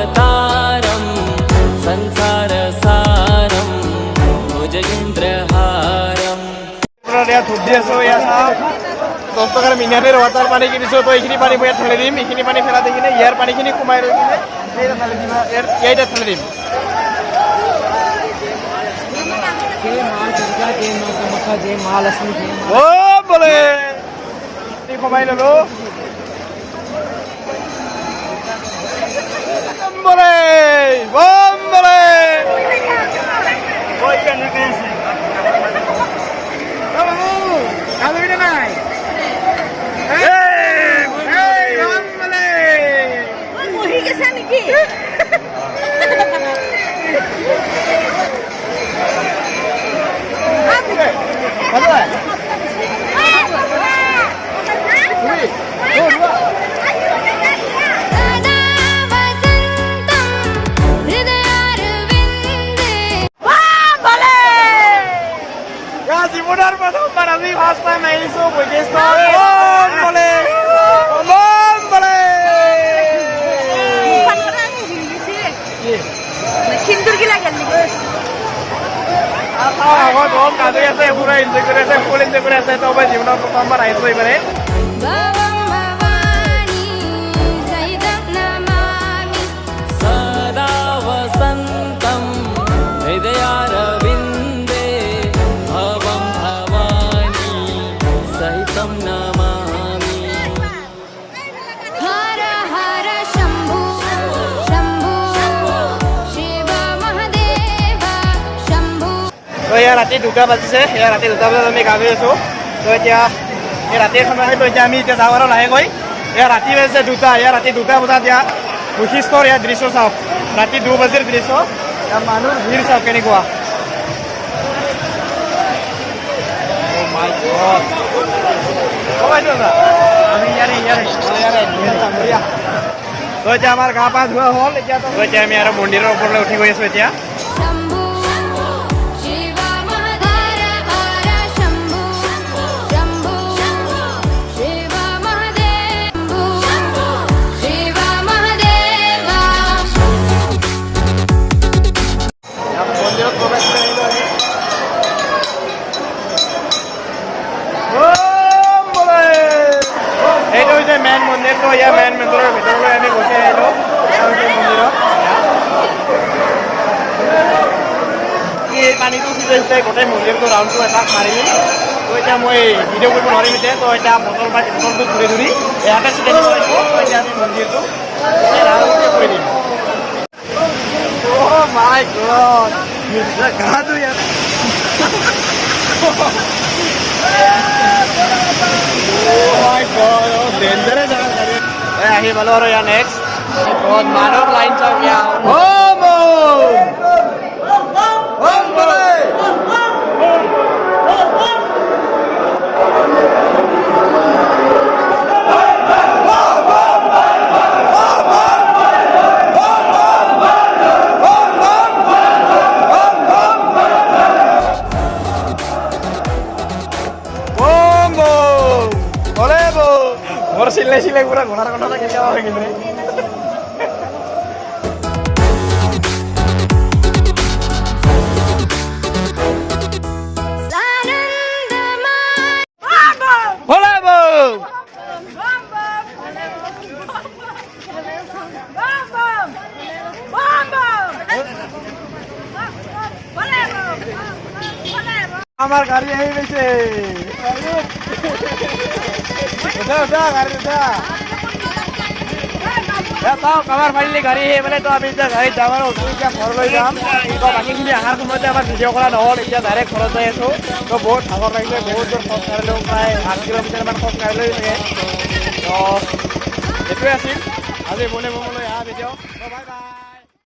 अवतारं संसारसारं भुजगेन्द्रहारम् দশ টকাৰ mineral water পানী কিনিছোঁ তো এইখিনি পানী মই ইয়াত ঢালি দিম এইখিনি পানী ফেলাই দি কিনে ইয়াৰ পানীখিনি সোমাই লৈ কিনে এইটা ঢালি দিম ও বলে সোমাই ললো বলে বম বলে নাই জীবনের প্রথমবার আমি ফার্স্ট টাইম আইছো বৈদেশৰ বলে বম বলে কিন্দুর কি লাগে আগত বম কাজে আছে পুরা এনজয় করে আছে ফুল এনজয় করে আছে তো মই জীবনের প্রথমবার আইছো এবারে सदा वसन्तं हृदयारविन्दे भवं भवानी सहितं नमामि हर हर शंभु शंभु शिव महादेव शंभु তো ইয়াৰ ৰাতি 2টা বাজিছে ইয়াৰ ৰাতি 2টা বজাত আমি গা ধুই আছোঁ তো এতিয়া এই ৰাতিৰ সময় হয়তো এতিয়া আমি এতিয়া যাওঁ আৰু লাহেকৈ ইয়াৰ ৰাতি বাজিছে 2টা ইয়াৰ ৰাতি 2টা বজাত ইয়াৰ বৈশিষ্ট্যৰ ইয়াৰ দৃশ্য চাওক ৰাতি 2 বজাৰ দৃশ্য ইয়াৰ মানুহৰ ভিৰ চাওক কেনেকুৱা আমি তো এতিয়া আমাৰ গা পা ধোৱা হ'ল এতিয়া আমি আৰু মন্দিৰৰ ওপৰলৈ উঠি গৈ আছোঁ এতিয়া शंभु शिव महादेव हर शंभु शंभु शिव महादेव शिव महादेव মন্দিৰত প্ৰৱেশ কৰি আহিলোঁ আমি এইটো হৈছে মেইন মন্দিৰটো ইয়াৰ মেইন মন্দিৰৰ ভিতৰলৈ আমি গুচি আহিলোঁ মন্দিৰত এই পানীটো সিজাইছে গোটেই মন্দিৰটো ৰাউণ্ডটো এটাক মাৰিলোঁ তো এতিয়া মই ভিডিঅ' কৰিব নোৱাৰিম এতিয়া তো এতিয়া বটলটো ধৰি ধৰি ইয়াতে চিলাই দিব লাগিব তো এতিয়া আমি মন্দিৰটো ৰাউণ্ডটো কৰি দিম Oh my god! গা ধুই ইয়াত আহি পালো আৰু ইয়াৰ নেক্সট মানুহৰ লাইন চাওক ইয়াৰ মোৰ চিলাই পুৰা ঘোঁৰাৰ কথা কেতিয়াবা হৈ কিন্তু আমাৰ গাড়ি আহি গৈছে গাড়ি চাওক আমাৰ ফাইনেলি গাড়ী আহি মানে তো আমি এতিয়া গাড়ীত যাম আৰু এতিয়া ঘৰলৈ যাম তো বাকীখিনি অহাৰ সময়তে আমাৰ ভিডিঅ' কৰা নহ'ল এতিয়া ডাইৰেক্ট ঘৰত যাই আছোঁ তো বহুত ভাগৰ লাগিছে বহুত দূৰ খোজ কাঢ়িলেও প্ৰায় 8 কিলোমিটাৰমান খোজ কাঢ়িলৈ লাগে তো এইটোৱে আছিল আজি বনে বমলৈ অহা ভিডিঅ' তো বাই বাই